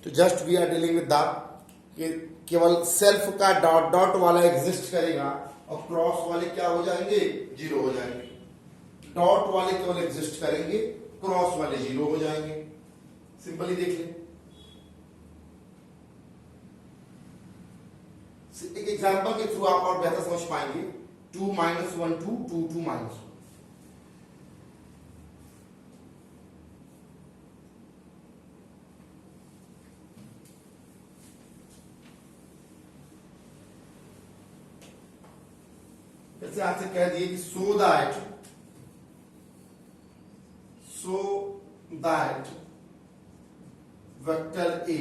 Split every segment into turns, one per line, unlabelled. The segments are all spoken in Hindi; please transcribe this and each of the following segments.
तो just we are dealing with that, केवल सेल्फ का डॉट डॉट वाला एग्जिस्ट करेगा और क्रॉस वाले क्या हो जाएंगे, जीरो हो जाएंगे। डॉट वाले केवल एग्जिस्ट करेंगे, क्रॉस वाले जीरो हो जाएंगे। सिंपली देख लें, एक एग्जांपल के थ्रू आप और बेहतर समझ पाएंगे। 2 - 1 2, 2 2 -1। जैसे आपसे कह दिए कि so that vector A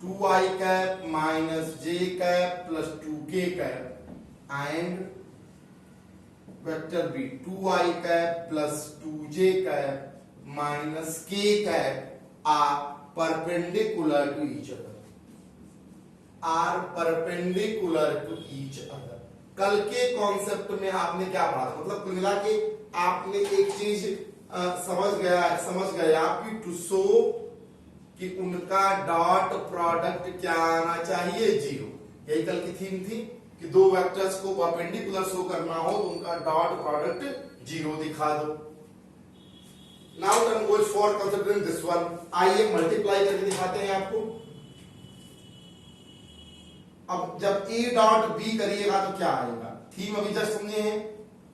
2i cap minus j cap plus 2k cap and vector B 2i cap plus 2j cap minus k cap are perpendicular to each other, are perpendicular to each other. कल के कॉन्सेप्ट में आपने क्या पढ़ा था, मतलब कुल मिला के आपने एक चीज समझ गया कि टू शो कि उनका डॉट प्रोडक्ट क्या आना चाहिए, जीरो। यही कल की थीम थी कि दो वेक्टर्स को परपेंडिकुलर शो करना हो तो उनका डॉट प्रोडक्ट जीरो दिखा दो। Now turn goes for considering this one. आइए मल्टीप्लाई करके दिखाते हैं आपको। अब जब ए डॉट बी करिएगा तो क्या आएगा, थीम अभी जस्ट समझे हैं।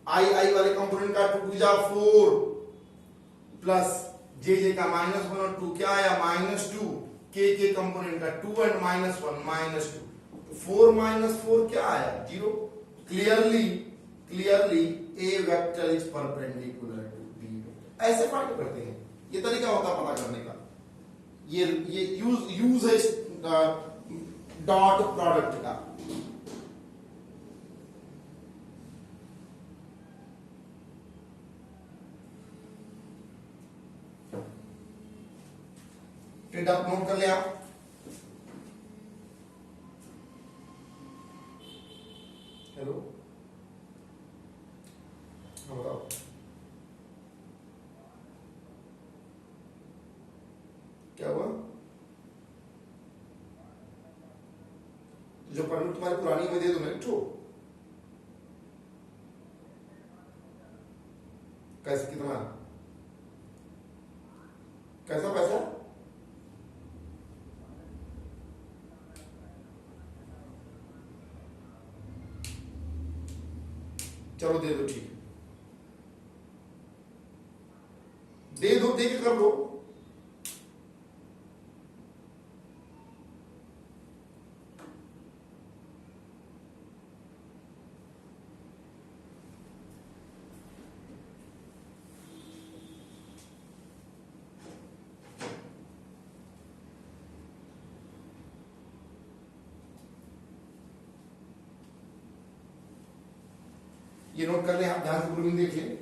आई वाले कंपोनेंट का 2 जा 4 प्लस जे का -1 और 2 क्या आया -2, के कंपोनेंट का 2 एंड -1 -2, 4 - 4 क्या आया, 0। Clearly A vector is perpendicular to B vector. ऐसे फाइंड करते हैं, ये तरीका होता है पता करने का। ये यूज है डॉट प्रोडक्ट का। आप नोट कर ले आप। हेलो, बताओ क्या हुआ। जो परमिट तुम्हारी पुरानी में दे दो ना ठो, कैसे कितना, कैसा पैसा, चलो दे दो, ठीक है दे दो, दे के कर दो। ये नोट कर लें आप, ध्यान से ग्रुपिंग देख लें।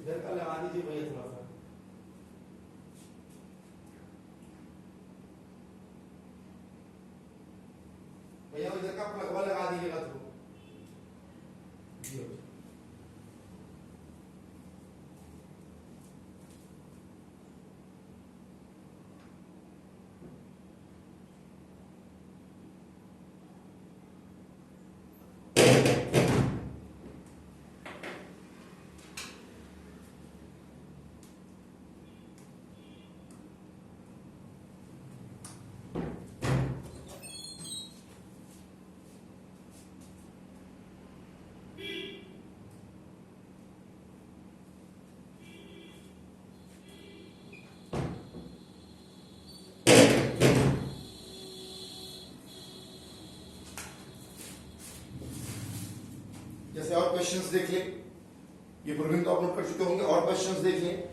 इधर का लगा दीजिए भैया थोड़ा सा। भैया इधर का प्लगवा लगा दीजिएगा तो। जैसे और क्वेश्चंस देख लें, ये प्रोग्राम तो अपलोड कर चुके होंगे, और क्वेश्चंस देख लें।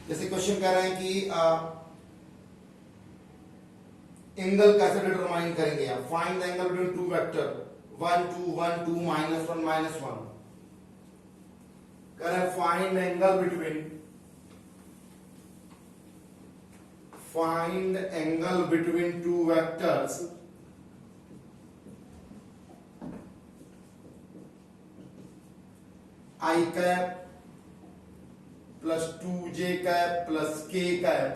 जैसे क्वेश्चन कह रहे हैं कि एंगल कैसे डिटरमाइन करेंगे आप, find the angle between two vector 1 2 1 2 -1 -1 करें। Find angle between two vectors I cap plus 2j cap plus k cap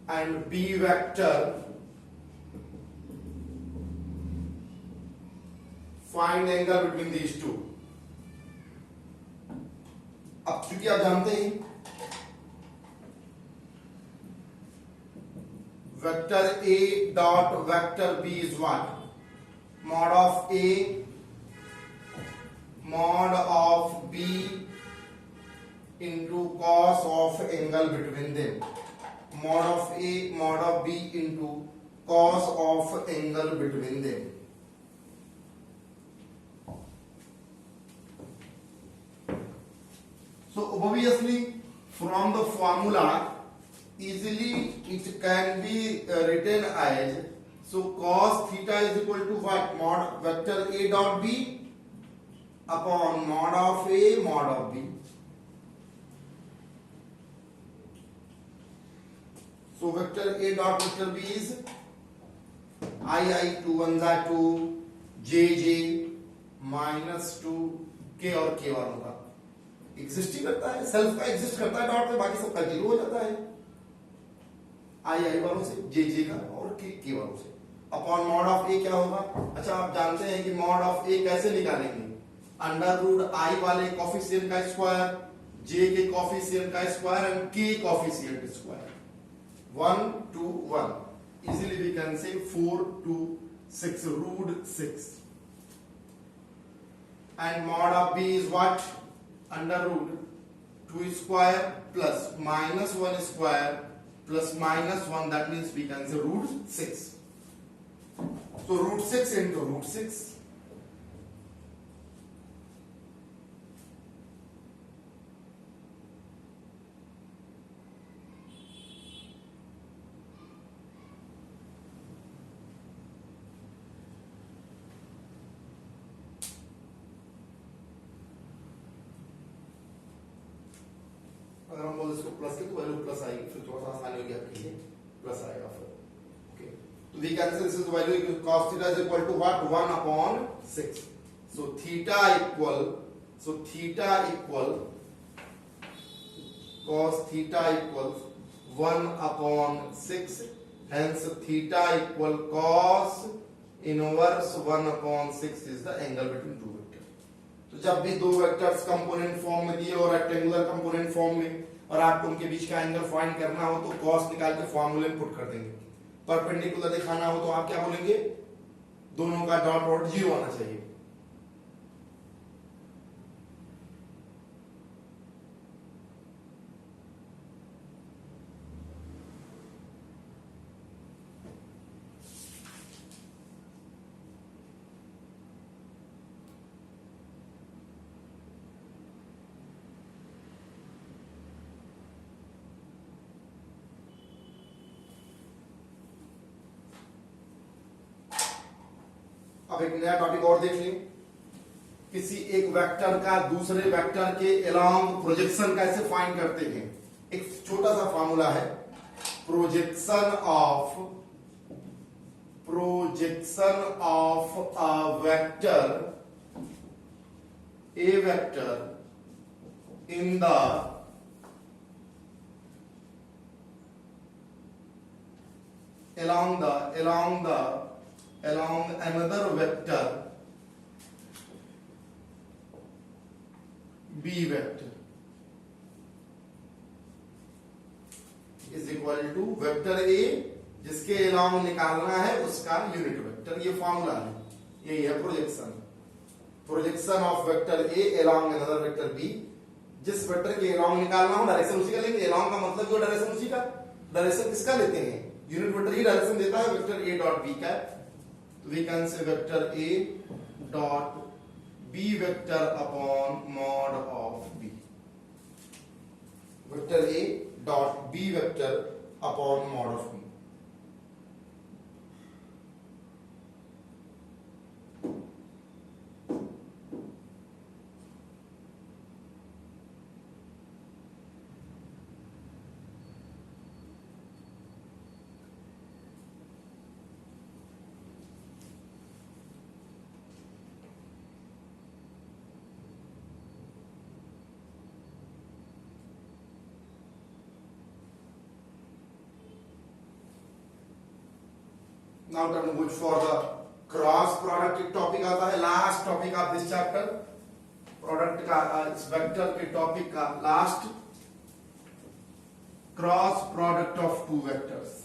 and b vector. Find angle between these two. अब चूंकि आप जानते हैं vector a dot vector b is what? mod of a mod of b into cos of angle between them. Mod of a mod of b into cos of angle between them. So obviously from the formula easily it can be written as, so cos theta is equal to what? Mod vector a dot b upon mod of a mod of b. So vector a dot vector b is I 2 1 2 j j minus 2 k और k वन होगा। एग्जिस्ट ही करता है, सेल्फ का एग्जिस्ट करता है डॉट में, बाकी सबका जीरो हो जाता है। आई वालों से, जे जे का और के वालों से। अपॉन मॉड ऑफ ए क्या होगा? अच्छा आप जानते हैं कि मॉड ऑफ ए कैसे निकालेंगे? अंडर रूट आई वाले कॉफिशिएंट का स्क्वायर, जे के कॉफिशिएंट का स्क्वायर एंड के coefficient square. 1 2 1 easily we can say 4 2 6 root 6 and mod of b is what? Under root 2 square plus minus 1 square plus minus 1, that means we can say root 6. So root 6 into root 6. अगर हम बोले इसको प्लस के तो वैल्यू प्लस आएगी, फिर थोड़ा सा आसानी होगी आपके लिए, प्लस आएगा फिर। ओके, तो we can say this is value cos theta is equal to what? 1 upon 6. So theta equal cos theta equal 1 upon 6, hence theta equal cos inverse 1 upon 6 is the angle between two vector. तो जब भी दो वेक्टर्स कंपोनेंट फॉर्म में दिए और रेक्टेंगुलर कंपोनेंट फॉर्म में, और आपको उनके बीच का एंगल फाइंड करना हो तो cos निकाल के फॉर्मूले में पुट कर देंगे। परपेंडिकुलर दिखाना हो तो आप क्या बोलेंगे? दोनों का डॉट प्रोडक्ट 0 आना चाहिए। अब एक नया टॉपिक और देख लें। किसी एक वेक्टर का दूसरे वेक्टर के अलोंग प्रोजेक्शन कैसे फाइंड करते हैं? एक छोटा सा फॉर्मूला है, projection of a vector, A vector in the along another vector b vector is equal to vector a जिसके along निकालना है उसका यूनिट वेक्टर। ये फॉर्मूला है, यही है projection of vector a along another vector b। जिस वेक्टर के along निकालना हो डायरेक्शन उसी का लेंगे। along का मतलब जो डायरेक्शन उसी का, डायरेक्शन किसका लेते हैं? यूनिट वेक्टर ही डायरेक्शन देता है, वेक्टर a डॉट b का। तो we can say vector a dot b vector upon mod of b, vector a dot b vector upon mod of b। Now turn good for the cross product. एक टॉपिक आता है last topic of this chapter, product का इस वेक्टर के टॉपिक का last, cross product of two vectors.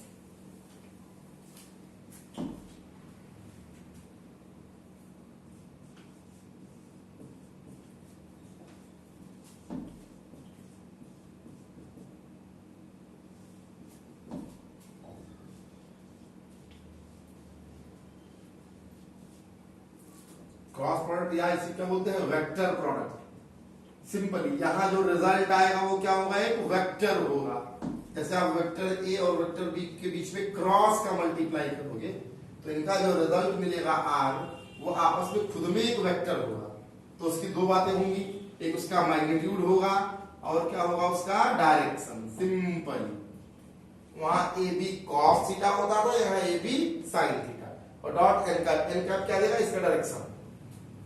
Cross product या इसे क्या बोलते हैं, वेक्टर प्रोडक्ट। सिंपली यहां जो रिजल्ट आएगा वो क्या होगा, एक वेक्टर होगा। जैसे आप वेक्टर ए और वेक्टर बी के बीच में क्रॉस का मल्टीप्लाई करोगे तो इनका जो रिजल्ट मिलेगा आर, वो आपस में खुद में एक वेक्टर होगा। तो उसकी दो बातें होंगी, एक उसका मैग्नीट्यूड होगा और क्या होगा उसका डायरेक्शन। सिंपली वहां ए बी कॉस थीटा होता था, यहाँ ए बी साइन थीटा। और डॉट एन कैप क्या देगा, इसका डायरेक्शन।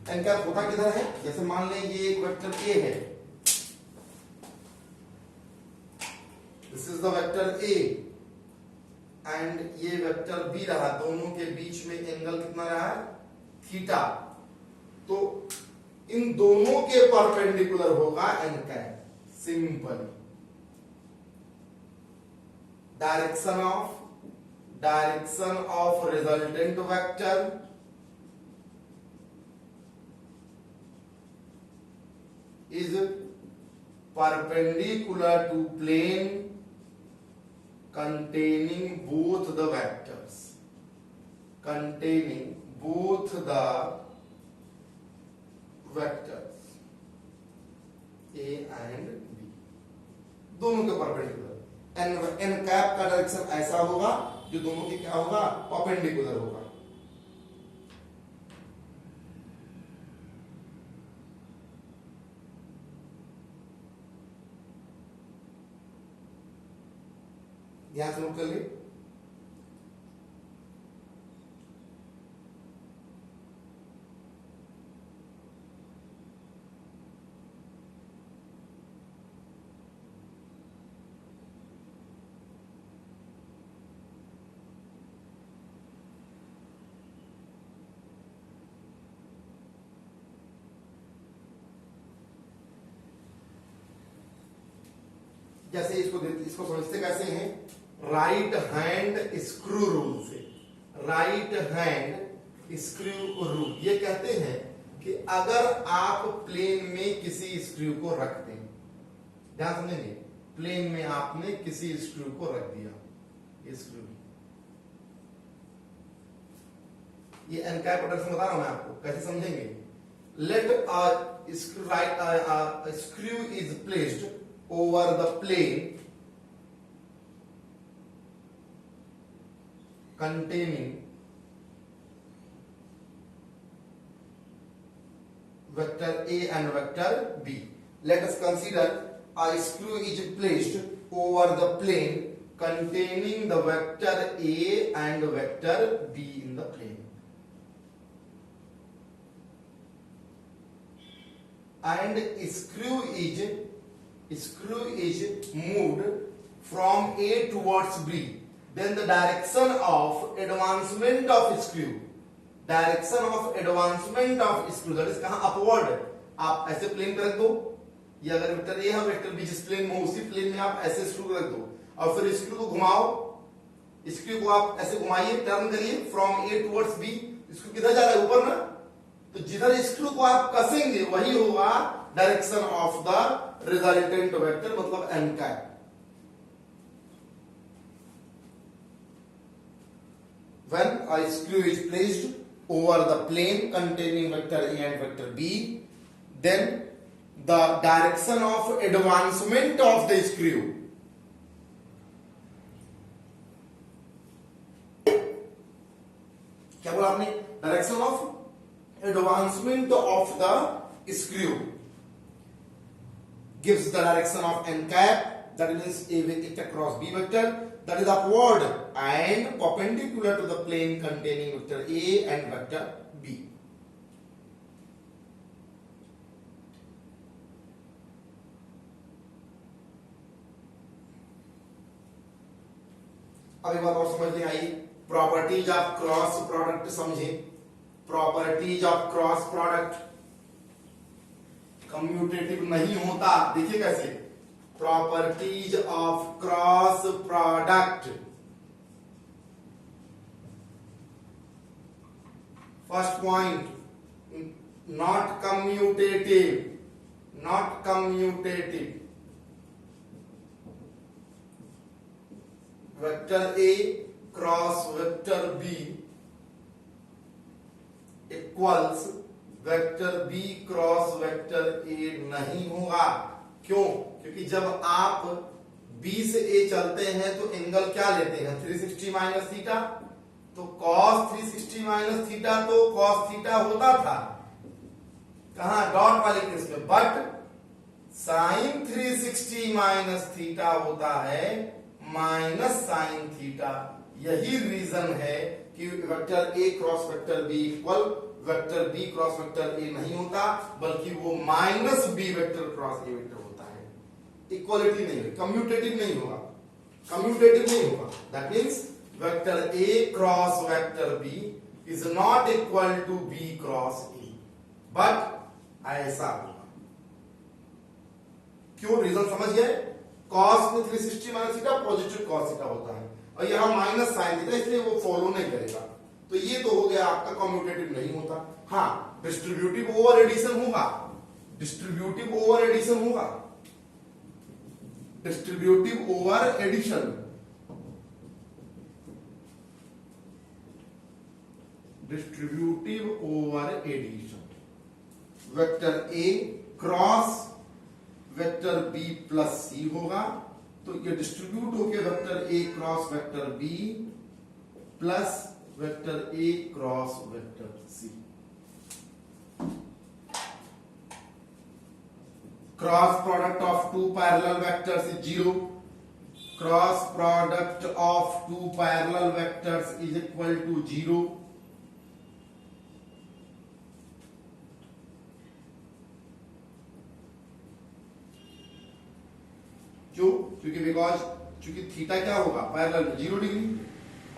एन कैप होता किधर है, जैसे मान लें ये एक वेक्टर ए है, this is the vector A and ये वेक्टर बी रहा, दोनों के बीच में एंगल कितना रहा है, थीटा। तो इन दोनों के परपेंडिकुलर होगा N cap. Simple direction of resultant vector is perpendicular to plane containing both the vectors, containing both the vectors a and b, दोनों के परपेंडिकुलर। एन कैप का डायरेक्शन ऐसा होगा जो दोनों के क्या होगा, परपेंडिकुलर होगा। ध्यान से नोट कर लिए। जैसे इसको समझते कैसे हैं, राइट हैंड स्क्रू रूल से। राइट हैंड स्क्रू रूल ये कहते हैं कि अगर आप प्लेन में किसी स्क्रू को रख दें, ध्यान समझेंगे, प्लेन में आपने किसी स्क्रू को रख दिया, ये स्क्रू, ये एनकैप प्रोडक्शन बता रहा हूं मैं आपको, कैसे समझेंगे। Let a screw is placed over the plane containing vector A and vector B. Let us consider a screw is placed over the plane containing the vector A and vector B in the plane. And screw is moved from A towards B. Then the direction of advancement of screw, direction of advancement of screw, that is कहां, upward। आप ऐसे प्लेन पर रख दो, या अगर वेक्टर ए है वेक्टर बी जिस प्लेन में, उसी प्लेन में आप ऐसे स्क्रू रख दो और फिर स्क्रू को घुमाओ, स्क्रू को आप ऐसे घुमाइए, टर्न करिए from A towards B. Screw किधर जा रहा है, ऊपर ना, तो जिधर स्क्रू को आप कसेंगे वही होगा direction of the resultant vector, मतलब n cap. When a screw is placed over the plane containing vector A and vector B, then the direction of advancement of the screw, क्या बोला आपने, direction of advancement of the screw gives the direction of n cap, that means A vector cross B vector, that is upward and perpendicular to the plane containing vector A and vector B. अब एक बात और समझ में आई, प्रॉपर्टीज ऑफ क्रॉस प्रोडक्ट समझे। Properties of cross product, commutative नहीं होता, देखिए कैसे, properties of cross product. First point, not commutative, not commutative. Vector A cross vector B equals vector B cross vector A नहीं होगा। क्यों? क्योंकि जब आप बी से ए चलते हैं तो एंगल क्या लेते हैं, 360 माइनस थीटा। तो cos 360 माइनस थीटा तो cos थीटा होता था कहां, डॉट वाले केस में, बट sin 360 माइनस थीटा होता है माइनस साइन थीटा। यही रीजन है कि vector A cross vector B equal vector B cross vector A नहीं होता, बल्कि वो minus B vector cross A vector होता है। इक्वलिटी नहीं है, कम्यूटेटिव नहीं होगा, कम्यूटेटिव नहीं होगा। That means vector A cross vector B is not equal to B cross A, but ऐसा होगा। क्यों? रीजन समझ गए? कॉस में 360 minus theta positive cos theta होता है और यहां माइनस साइन थीटा, इसलिए वो फॉलो नहीं करेगा। तो ये तो हो गया आपका, कम्यूटेटिव नहीं होता। हाँ, डिस्ट्रीब्यूटिव ओवर एडिशन होगा, डिस्ट्रीब्यूटिव ओवर एडिशन होगा, distributive over addition, distributive over addition. Vector ए cross vector b plus c होगा, तो ये डिस्ट्रीब्यूट होकर vector A cross vector b plus vector A cross vector c. Cross product of two parallel vectors is 0। Cross product of two parallel vectors is equal to 0। क्यों? क्योंकि बिकॉज चूंकि थीटा क्या होगा, पैरेलल में 0 डिग्री,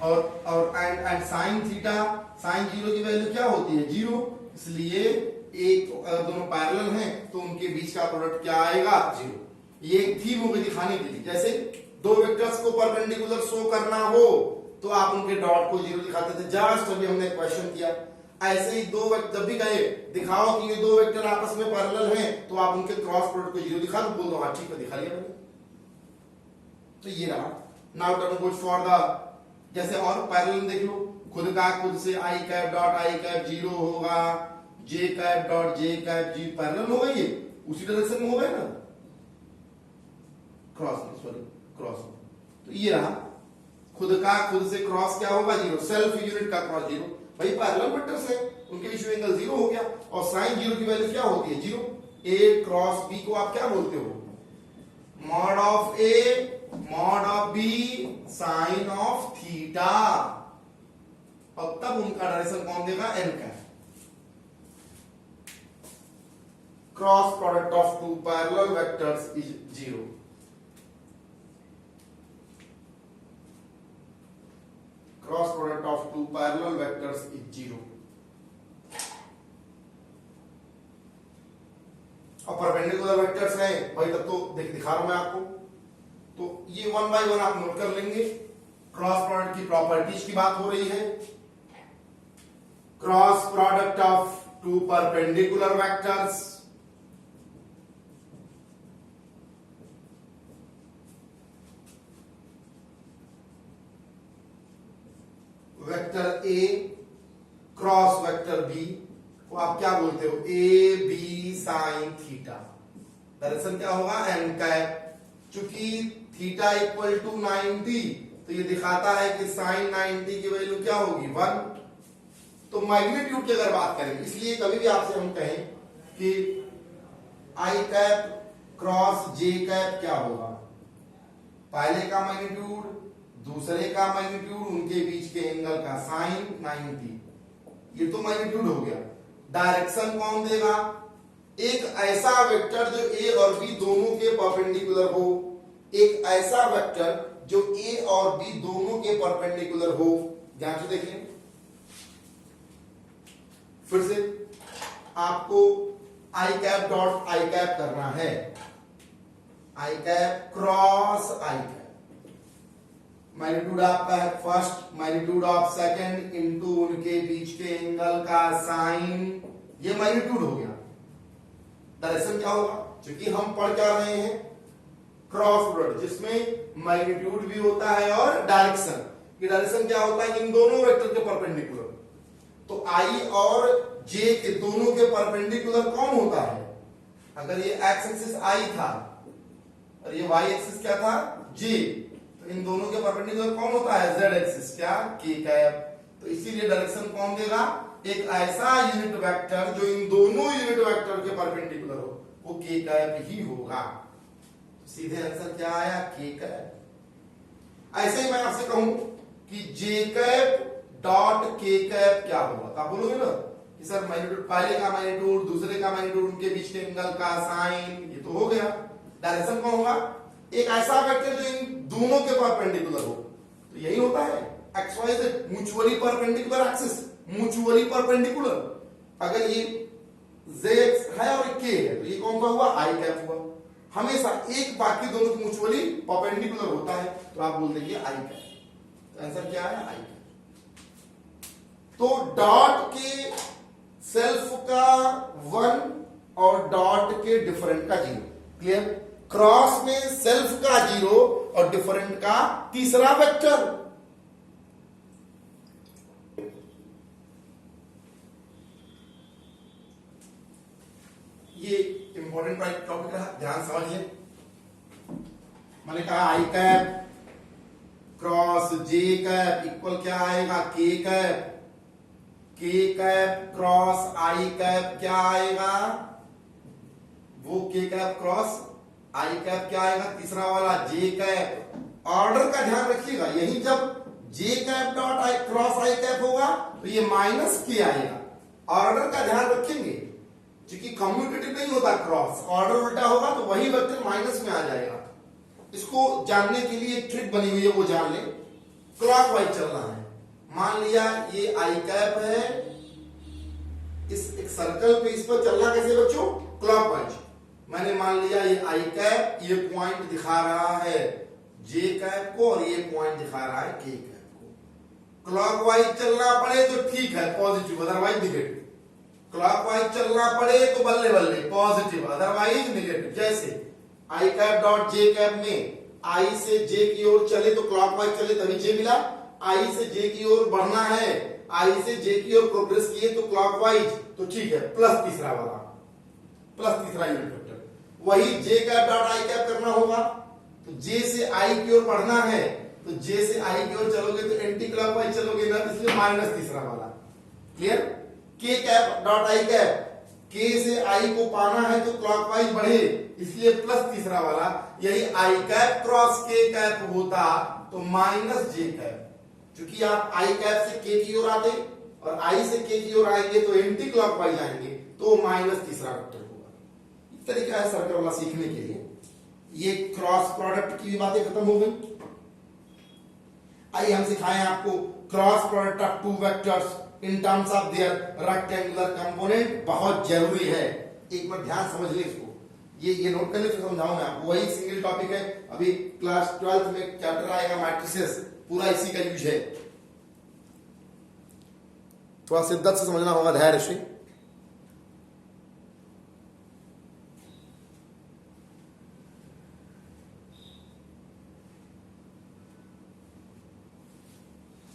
और एंड साइन थीटा, साइन 0 की वैल्यू क्या होती है, 0। इसलिए एक दोनों पैरेलल हैं तो उनके बीच का प्रोडक्ट क्या आएगा, 0। ये एक थीम होगी दिखाने के लिए, जैसे दो वेक्टर्स को परपेंडिकुलर शो करना हो तो आप उनके डॉट को 0 दिखाते थे, जस्ट अभी हमने क्वेश्चन किया। ऐसे ही दो वेक्टर, जब भी कहे दिखाओ कि ये दो वेक्टर आपस में पैरेलल हैं तो आप उनके क्रॉस प्रोडक्ट को 0 दिखा दो, बोल दो हाँ ठीक है दिखा लिया मैंने। तो ये रहा। Now turn goes for the, जैसे और पैरेलल देख लो, खुद का खुद से आई कैप डॉट आई कैप 0 होगा, जे कैप डॉट जे कैप जी पैरेलल होगा, ये उसी डायरेक्शन में होगा ना, क्रॉस में, सॉरी क्रॉस में। तो ये रहा, खुद का खुद से क्रॉस क्या होगा, 0। सेल्फ यूनिट का क्रॉस 0। भाई पैरेलल वेक्टर्स है, उनके बीच में एंगल 0 हो गया, और साइन 0 की वैल्यू क्या होती है, 0। ए क्रॉस बी को आप क्या बोलते हो, mod of A mod of B sine of theta, और तब उनका डायरेक्शन कौन देगा, एन का। Cross product of two parallel vectors is 0। Cross product of two parallel vectors is 0। और परपेंडिकुलर वेक्टर्स हैं भाई, तब तो दिखा रहा हूं मैं आपको, तो ये 1 बाय 1 आप नोट कर लेंगे। क्रॉस प्रोडक्ट की प्रॉपर्टीज की बात हो रही है। Cross product of two perpendicular vectors, vector A cross vector B को आप क्या बोलते हो, A B sine theta. Direction क्या होगा, एन कैप। चूंकि थीटा इक्वल टू 90, तो ये दिखाता है कि साइन 90 की वैल्यू क्या होगी, 1। तो मैग्नीट्यूड की अगर बात करें, इसलिए कभी भी आपसे हम कहें कि आई कैप क्रॉस जे कैप क्या होगा, पहले का मैग्नीट्यूड दूसरे का मैग्नीट्यूड, उनके बीच के एंगल का साइन 90, ये तो मैग्नीट्यूड हो गया। डायरेक्शन कौन देगा, एक ऐसा वेक्टर जो ए और बी दोनों के परपेंडिकुलर हो, एक ऐसा वेक्टर जो ए और बी दोनों के परपेंडिकुलर हो, ध्यान से देखिए, फिर से आपको आई कैप डॉट आई कैप करना है, आई cap cross i cap, magnitude आपका है first, magnitude of second into उनके बीच के एंगल का साइन, ये मैग्नीट्यूड हो गया। डायरेक्शन क्या होगा, क्योंकि हम पढ़ क्या रहे हैं, क्रॉस प्रोडक्ट, जिसमें मैग्नीट्यूड भी होता है और डायरेक्शन। ये डायरेक्शन क्या होता है, इन दोनों वेक्टर के परपेंडिकुलर। तो आई और जे के दोनों के परपेंडिकुलर कौन होता है, अगर ये एक्स एक्सिस आई था और ये वाई एक्सिस क्या था, जे, तो इन दोनों के परपेंडिकुलर कौन होता है, जेड एक्सिस, क्या, के कैप। तो इसीलिए डायरेक्शन कौन देगा, एक ऐसा यूनिट वेक्टर जो इन दोनों यूनिट वेक्टर के परपेंडिकुलर हो, वो के कैप ही होगा। सीधे आंसर क्या आया, के कैप। ऐसे ही मैं आपसे कहूं कि जे कैप डॉट के कैप क्या होगा, तो आप बोलोगे ना कि सर मैग्नीट्यूड, पहले का मैग्नीट्यूड दूसरे का मैग्नीट्यूड उनके बीच के एंगल का साइन, ये तो हो गया। डायरेक्शन कौन होगा, एक ऐसा वेक्टर जो इन दोनों के परपेंडिकुलर हो, तो यही होता है X Y Z, mutually perpendicular axis, mutually perpendicular. अगर ये जेड है और के है, तो ये कौन सा हुआ, आई कैप हुआ। हमेशा एक बाकी दोनों म्यूचुअली परपेंडिकुलर होता है, तो आप बोल देंगे आई कैप। तो आंसर क्या है, आई कैप। तो डॉट के सेल्फ का 1 और डॉट के डिफरेंट का 0, क्लियर। क्रॉस में सेल्फ का 0 और डिफरेंट का तीसरा वेक्टर। ये इंपॉर्टेंट टॉपिक रहा, ध्यान समझिए। मैंने कहा आई कैप क्रॉस जे कैप इक्वल क्या आएगा, के कैप, के कैप क्रॉस आई कैप क्या आएगा, वो के कैप क्रॉस आई कैप क्या आएगा, तीसरा वाला जे कैप। ऑर्डर का ध्यान रखिएगा, यही जब j cap dot i cross i cap होगा तो ये माइनस के आएगा। ऑर्डर का ध्यान रखेंगे, क्योंकि कम्यूटेटिव नहीं होता क्रॉस, ऑर्डर उल्टा होगा तो वही वेक्टर माइनस में आ जाएगा। इसको जानने के लिए एक ट्रिक बनी हुई है, वो जान ले। क्लॉकवाइज चलना है, मान लिया ये आई कैप है, इस एक सर्कल पे इस पर चलना कैसे बच्चों, क्लॉकवाइज। मैंने मान लिया ये आई कैप, ये पॉइंट दिखा रहा है जे कैप को और ये पॉइंट दिखा रहा है के कैप को। क्लॉकवाइज चलना पड़े तो ठीक है, पॉजिटिव, अदरवाइज निगेटिव। क्लॉकवाइज चलना पड़े तो बल्ले बल्ले पॉजिटिव, अदरवाइज निगेटिव। जैसे आई कैप डॉट जे कैप में आई से जे की ओर चले तो क्लॉकवाइज चले तभी जे मिला, आई से जे की ओर बढ़ना है, आई से जे की ओर प्रोग्रेस किए तो क्लॉकवाइज, तो ठीक है, प्लस तीसरा वाला, प्लस तीसरा यूनिट वेक्टर। वही जे कैप डॉट आई कैप करना होगा, तो जे से आई की ओर बढ़ना है, तो जे से आई की ओर चलोगे तो एंटी क्लॉकवाइज चलोगे ना, इसलिए माइनस तीसरा वाला, क्लियर। के कैप डॉट आई कैप, के से आई को पाना है तो क्लॉकवाइज बढ़े, इसलिए प्लस तीसरा वाला। यही आई कैप क्रॉस के कैप होता तो माइनस जे कैप, क्योंकि आप आई कैप से के की ओर आते और आई से के की ओर आएंगे तो एंटी क्लॉकवाइज आएंगे, तो माइनस तीसरा वेक्टर होगा। इस तरीका है सर्कल वाला सीखने के लिए। ये क्रॉस प्रोडक्ट की भी बातें खत्म हो गई। आइए हम सिखाएं आपको cross product of two vectors in terms of their rectangular component. बहुत जरूरी है, एक बार ध्यान समझ ले इसको, ये नोट कर ले, फिर समझाऊंगा आपको। वही सिंगल टॉपिक है, अभी क्लास 12th में चैप्टर आएगा मैट्रिसेस, पूरा इसी का यूज है। थोड़ा शिद्दत से समझना होगा, धैर्य से।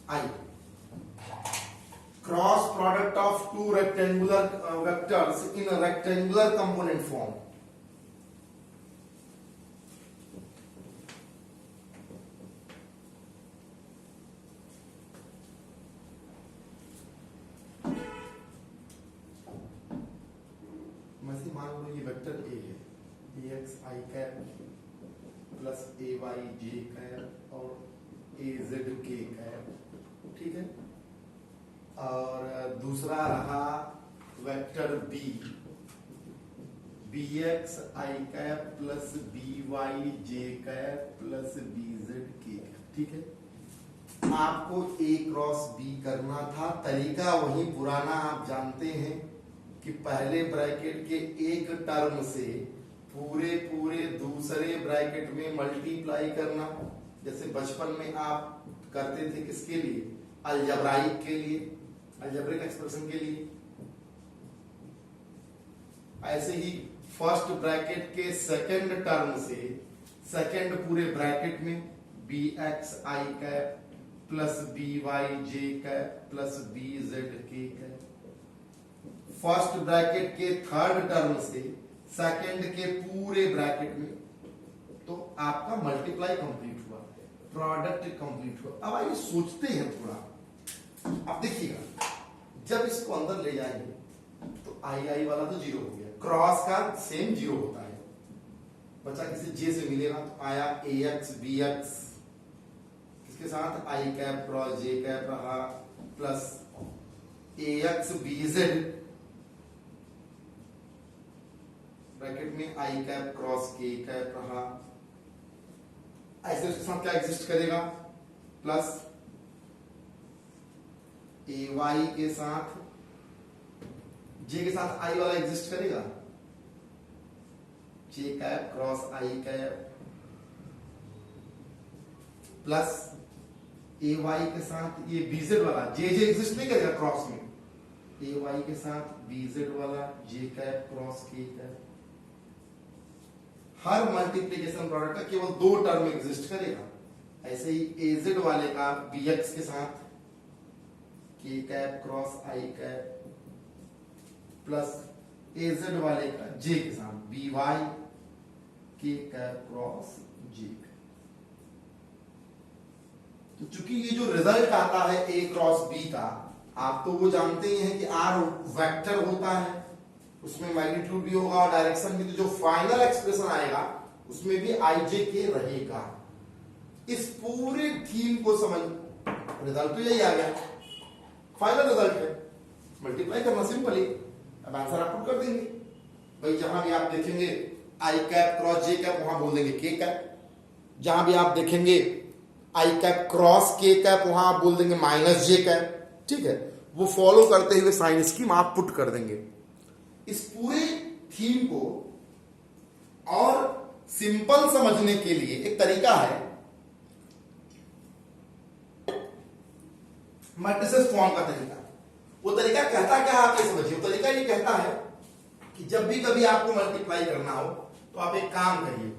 आइए, cross product of two rectangular vectors in a rectangular component form. मान लो ये वेक्टर ए है, dx i cap plus ay j cap और az k कैप, ठीक है। और दूसरा रहा vector b, bx i cap plus by j cap plus bz k cap, ठीक है। आपको ए क्रॉस बी करना था, तरीका वही पुराना आप जानते हैं कि पहले ब्रैकेट के एक टर्म से पूरे पूरे दूसरे ब्रैकेट में मल्टीप्लाई करना, जैसे बचपन में आप करते थे किसके लिए, अलजेब्राइक के लिए, अलजेब्रिक एक्सप्रेशन के लिए। ऐसे ही फर्स्ट ब्रैकेट के सेकंड टर्म से सेकंड पूरे ब्रैकेट में बी एक्स आई कैप प्लस बी वाई जे cap plus B Z k cap. First bracket के थर्ड टर्म से सेकंड के पूरे ब्रैकेट में, तो आपका मल्टीप्लाई कंप्लीट हुआ, प्रोडक्ट कंप्लीट हुआ। अब आइए सोचते हैं थोड़ा। अब देखिएगा, जब इसको अंदर ले जाएंगे तो आई आई वाला तो जीरो हो गया, क्रॉस का सेम जीरो होता है, बचा किसी जे से मिलेगा तो आया ए एक्स बी एक्स, किसके साथ आई कैप क्रॉस जे कैप रहा, प्लस ए एक्स बी जेड ब्रैकेट में आई कैप क्रॉस के कैप रहा। ऐसे उसके साथ क्या एग्जिस्ट करेगा, प्लस ए वाई के साथ जे के साथ आई वाला एग्जिस्ट करेगा, जे cap cross i cap, plus A Y के साथ ये बीजेड वाला जे जे एग्जिस्ट नहीं करेगा क्रॉस में, ए वाई के साथ बीजेड वाला जे कैप क्रॉस के कैप। हर मल्टीप्लिकेशन प्रोडक्ट का केवल दो टर्म एग्जिस्ट करेगा। ऐसे ही एजेड वाले का बी एक्स के साथ के cap cross i cap, plus aged वाले का जे के साथ बी वाई के कैप क्रॉस जे। तो चूंकि ये जो रिजल्ट आता है ए क्रॉस बी का, आप तो वो जानते ही हैं कि आर वेक्टर होता है, उसमें मैग्नीट्यूड भी होगा और डायरेक्शन भी, तो जो फाइनल एक्सप्रेशन आएगा उसमें भी आई जे के रहेगा। इस पूरे थीम को समझ, रिजल्ट तो यही आ गया, फाइनल रिजल्ट है, मल्टीप्लाई करना सिंपल ही, अब आंसर आप पुट कर देंगे। भाई जहां भी आप देखेंगे आई कैप क्रॉस जे कैप, वहां बोल देंगे के कैप। जहां भी आप देखेंगे आई कैप क्रॉस के कैप, वहां आप बोल देंगे माइनस जे कैप। ठीक है, वो फॉलो करते हुए साइन स्कीम आप पुट कर देंगे। इस पूरे थीम को और सिंपल समझने के लिए एक तरीका है, मैट्रिसेस फॉर्म का तरीका। वो तरीका कहता क्या, आप ये समझिए। वो तरीका ये कहता है कि जब भी कभी आपको मल्टीप्लाई करना हो तो आप एक काम करिए,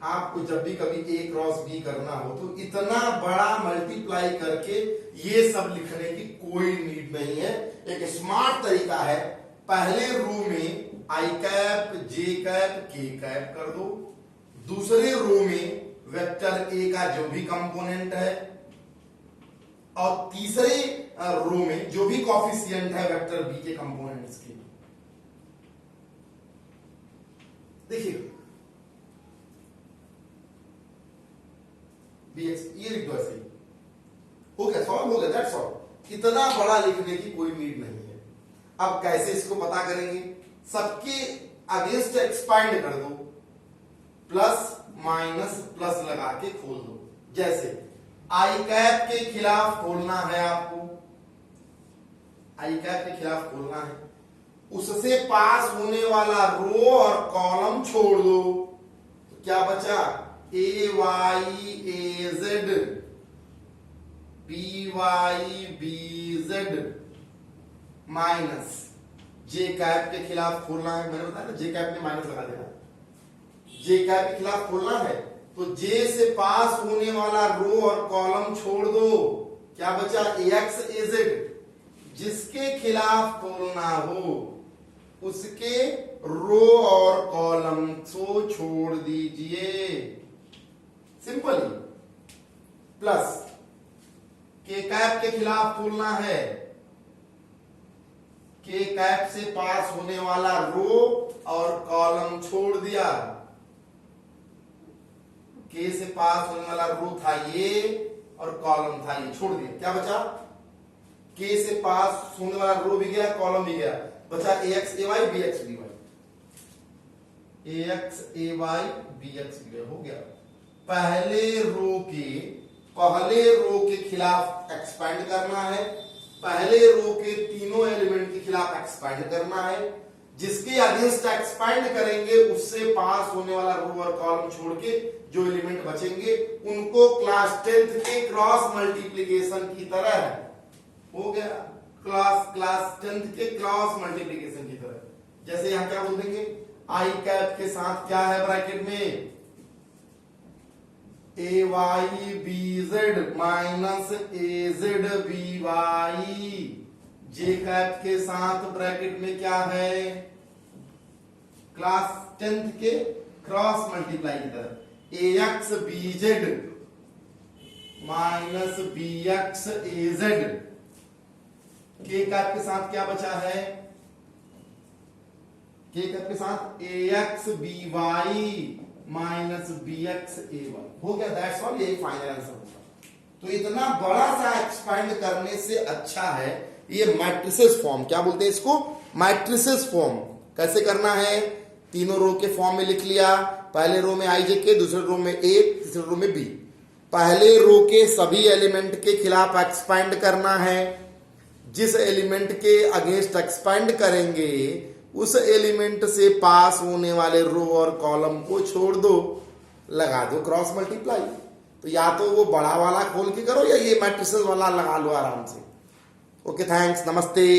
आपको जब भी कभी ए क्रॉस बी करना हो तो इतना बड़ा मल्टीप्लाई करके ये सब लिखने की कोई नीड नहीं है। एक स्मार्ट तरीका है, पहले रो में आई कैप जे कैप के कैप कर दो, दूसरे रो में वेक्टर ए का जो भी कंपोनेंट है, और तीसरे रो में जो भी कॉफिशिएंट है वेक्टर बी के कंपोनेंट्स के। देखिए बी एक्स ये लिख दो ऐसे ही, हो गया, सॉल्व हो गया, दैट्स ऑल। इतना बड़ा लिखने की कोई नीड नहीं है। अब कैसे इसको पता करेंगे, सबके अगेंस्ट एक्सपांड कर दो, प्लस माइनस प्लस लगा के खोल दो। जैसे आई कैप के खिलाफ खोलना है आपको, आई कैप के खिलाफ खोलना है, उससे पास होने वाला रो और कॉलम छोड़ दो, तो क्या बचा, a y a z b y b z minus j cap के खिलाफ खोलना है। मैंने बताया ना, जे कैप में माइनस लगा देना, जे कैप के खिलाफ खोलना है तो जे से पास होने वाला रो और कॉलम छोड़ दो, क्या बचा, ए एक्स ए जेड। जिसके खिलाफ खोलना हो उसके रो और कॉलम को छोड़ दीजिए, सिंपल ही। प्लस के कैप के खिलाफ खोलना है, के कैप से पास होने वाला रो और कॉलम छोड़ दिया, के से पास होने वाला रो था ये और कॉलम था ये, छोड़ दिया, क्या बचा, के से पास होने वाला रो भी गया, कॉलम भी गया, बचा a x a y b x b y, a x a y b x b y, हो गया। पहले रो के पहले रो के खिलाफ एक्सपेंड करना है, पहले रो के तीनों एलिमेंट के खिलाफ एक्सपेंड करना है। जिसके अगेंस्ट एक्सपेंड करेंगे उससे पास होने वाला रो और कॉलम छोड़ के जो एलिमेंट बचेंगे उनको क्लास 10th के क्रॉस मल्टीप्लीकेशन की तरह हो गया, क्लास 10th के क्रॉस मल्टीप्लीकेशन की तरह। जैसे यहां क्या बोल देंगे, आई कैप के साथ क्या है ब्रैकेट में, ए वाई बी जेड माइनस ए जेड बी वाई। जे कैप के साथ ब्रैकेट में क्या है, क्लास 10th के क्रॉस मल्टीप्लाई की तरह, a x b z minus b x a z. K cap के साथ क्या बचा है, के कैप के साथ a x b y minus b x a y. हो गया, दैट्स ऑल, ये फाइनल आंसर होगा। तो इतना बड़ा सा एक्सपेंड करने से अच्छा है ये मैट्रिसेस फॉर्म, क्या बोलते हैं इसको, मैट्रिसेस फॉर्म। कैसे करना है, तीनों रो के फॉर्म में लिख लिया, पहले रो में आई जे के, दूसरे रो में ए, तीसरे रो में बी। पहले रो के सभी एलिमेंट के खिलाफ एक्सपेंड करना है, जिस एलिमेंट के अगेंस्ट एक्सपेंड करेंगे उस एलिमेंट से पास होने वाले रो और कॉलम को छोड़ दो, लगा दो क्रॉस मल्टीप्लाई। तो या तो वो बड़ा वाला खोल के करो या ये मैट्रिसेस वाला लगा लो आराम से। ओके, थैंक्स, नमस्ते।